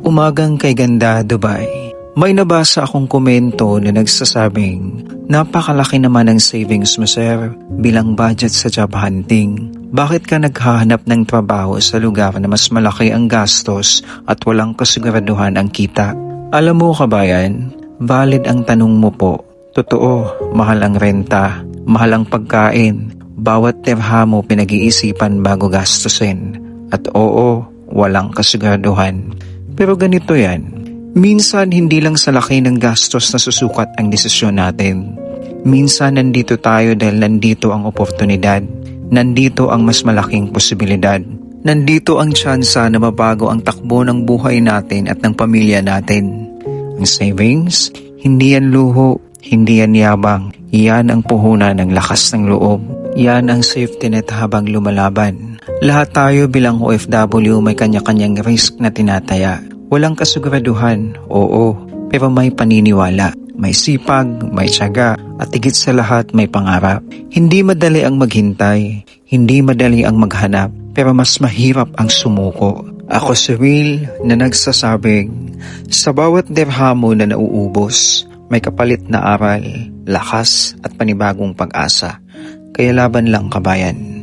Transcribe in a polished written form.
Umagang kay ganda, Dubai. May nabasa akong komento na nagsasabing, napakalaki naman ang savings mo sir bilang budget sa job hunting. Bakit ka naghahanap ng trabaho sa lugar na mas malaki ang gastos at walang kasiguraduhan ang kita? Alam mo kabayan, valid ang tanong mo po. Totoo, mahal ang renta, mahal ang pagkain, bawat dirham mo pinag-iisipan bago gastusin. At oo, walang kasiguraduhan. Pero ganito yan, minsan hindi lang sa laki ng gastos na susukat ang desisyon natin. Minsan nandito tayo dahil nandito ang oportunidad, nandito ang mas malaking posibilidad. Nandito ang tsansa na mabago ang takbo ng buhay natin at ng pamilya natin. Ang savings, hindi yan luho, hindi yan yabang. Yan ang puhunan ng lakas ng loob. Yan ang safety net habang lumalaban. Lahat tayo bilang OFW may kanya-kanyang risk na tinataya. Walang kasiguraduhan, oo, pero may paniniwala. May sipag, may tiyaga, at higit sa lahat may pangarap. Hindi madali ang maghintay, hindi madali ang maghanap, pero mas mahirap ang sumuko. Ako si Will na nagsasabing, sa bawat dirham mo na nauubos, may kapalit na aral, lakas at panibagong pag-asa. Kaya laban lang kabayan.